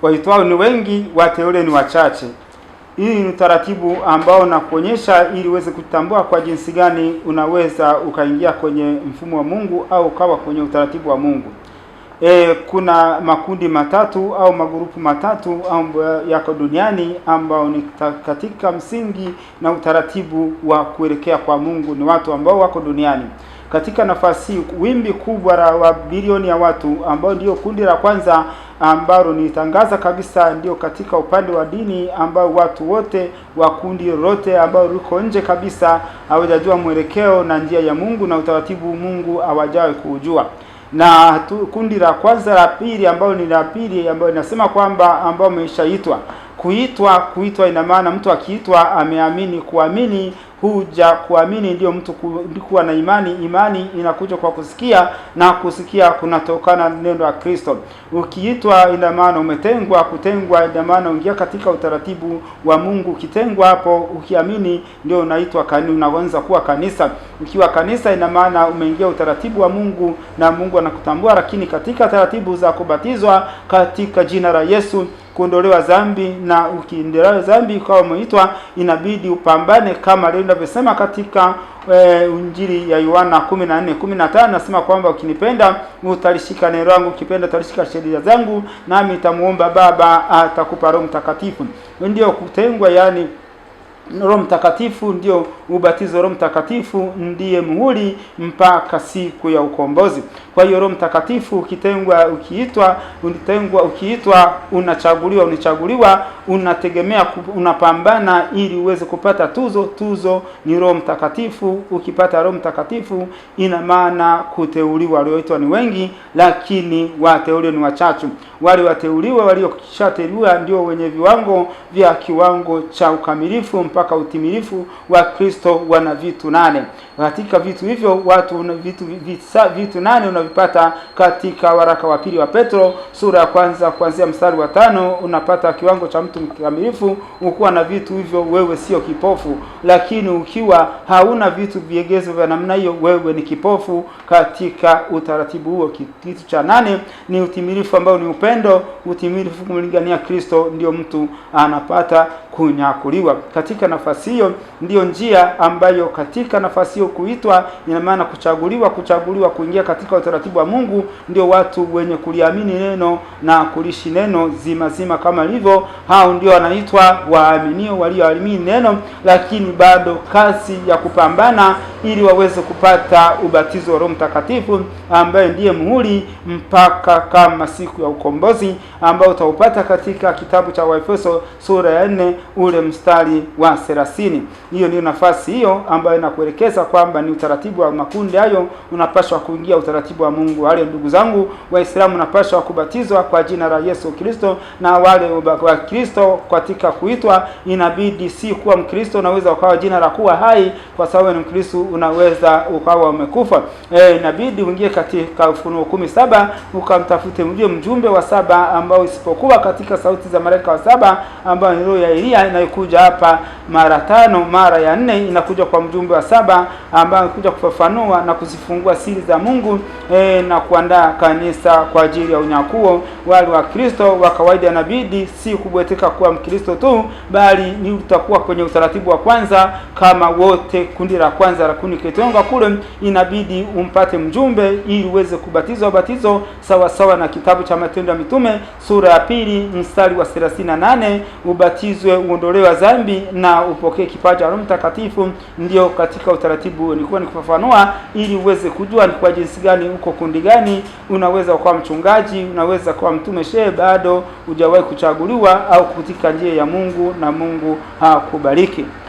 waitwao ni wengi, wateule ni wachache. Hii ni utaratibu ambao nakuonyesha ili uweze kutambua kwa jinsi gani unaweza ukaingia kwenye mfumo wa Mungu au ukawa kwenye utaratibu wa Mungu. Kuna makundi matatu au magrupu matatu ambayo yako duniani ambao ni katika msingi na utaratibu wa kuelekea kwa Mungu. Ni watu ambao wako duniani katika nafasi wimbi kubwa la bilioni ya watu ambao ndio kundi la kwanza ambalo nitangaza kabisa ndio katika upande wa dini, ambao watu wote wa kundi lolote ambao liko nje kabisa hawajajua mwelekeo na njia ya Mungu na utaratibu Mungu hawajawahi kujua. Na kundi la kwanza la pili ambao ni la pili ambao inasema kwamba ambao ameshaitwa. Kuitwa ina maana mtu akiitwa ameamini. Kuamini huja kuamini ndio mtu kuwa na imani. Imani inakuja kwa kusikia na kusikia kunatokana na neno la Kristo. Ukiitwa ina maana umetengwa. Kutengwa ina maana ungia katika utaratibu wa Mungu. Ukitengwa hapo, ukiamini ndio unaitwa unaanza kuwa kanisa. Ukiwa kanisa ina maana umeingia utaratibu wa Mungu na Mungu anakutambua. Lakini katika taratibu za kubatizwa katika jina la Yesu, kuondolewa dhambi, na ukiendelea dhambi kwa umeitwa, inabidi upambane kama leo ninavyosema katika Injili ya Yohana 14:15 nasema kwamba ukinipenda utalishika neno langu, ukipenda utalishika sheria zangu, nami nitamuomba Baba atakupa Roho Mtakatifu. Ndio kutengwa, yani Roho Mtakatifu ndio ubatizo. Roho Mtakatifu ndiye muhuri mpaka siku ya ukombozi. Kwa hiyo Roho Mtakatifu ukiitwa, unachaguliwa, unategemea, unapambana ili uweze kupata tuzo ni Roho Mtakatifu. Ukipata Roho Mtakatifu ina maana kuteuliwa. Walioitwa ni wengi, lakini wateule ni wachache. Wale wateuliwa waliokishateuliwa ndio wenye kiwango cha ukamilifu mpaka utimilifu wa Kristo. Wana vitu 8. Katika vitu hivyo vitu 8 unavipata katika waraka wa pili wa Petro sura ya kwanza kuanzia mstari wa 5. Unapata kiwango cha mtu mkamilifu. Ukiwa na vitu hivyo wewe sio kipofu, lakini ukiwa hauna vitu viegezo vya namna hiyo wewe ni kipofu katika utaratibu huo. Kitu cha 8 ni utimilifu ambao ni upendo. Utimilifu kumlingania Kristo ndio mtu anapata kunyakuliwa. Katika nafasi hiyo ndio njia ambayo katika nafasi hiyo kuitwa ina maana kuchaguliwa kuingia katika utaratibu wa Mungu. Ndio watu wenye kuliamini neno na kulishi neno zima kama hivyo. Hao ndio wanaitwa waaminio, walioamini neno, lakini bado kazi ya kupambana ili waweze kupata ubatizo wa Roho Mtakatifu ambaye ndiye muhuri mpaka kama siku ya ukombozi ambao utaupata katika kitabu cha Waefeso sura ya 4 ule mstari wa 30. Hiyo ndio nafasi hiyo ambayo inakuelekeza kwamba ni utaratibu wa makundi hayo. Unapaswa kuingia utaratibu wa Mungu. Wale ndugu zangu Waislamu unapaswa kubatizwa kwa jina la Yesu Kristo, na wale wa Kristo katika kuitwa inabidi si kuwa Mkristo. Unaweza ukawa jina la kuwa hai kwa sababu ni Mkristo, unaweza ukawa umekufa. Inabidi uingie katika Ufunuo 17 ukamtafute mjumbe wa 7 ambao isipokuwa katika sauti za malaika wa 7 ambao ni roho ya Elia inayokuja hapa mara 5, mara ya 4 inakuja kwa mjumbe wa 7 ambaye anakuja kufafanua na kuzifungua siri za Mungu na kuandaa kanisa kwa ajili ya unyakuo. Wale wa Kristo wa kawaida inabidi si kubweteka kuwa Mkristo tu, bali ni utakuwa kwenye utaratibu wa kwanza kama wote. Kundi la kwanza la kundi Kitonga kule inabidi umpate mjumbe ili uweze kubatizwa ubatizo sawa na kitabu cha Matendo ya Mitume sura ya 2 mstari wa 38. Ubatizwe uondolewe dhambi na upokee kipaji cha Roho Mtakatifu. Ndio katika utaratibu nilikuwa nikufafanua ili uweze kujua ni kwa jinsi gani uko kundi gani. Unaweza kuwa mchungaji, unaweza kuwa mtume, shehe, bado hujawahi kuchaguliwa au kutika njia ya Mungu, na Mungu hakubariki.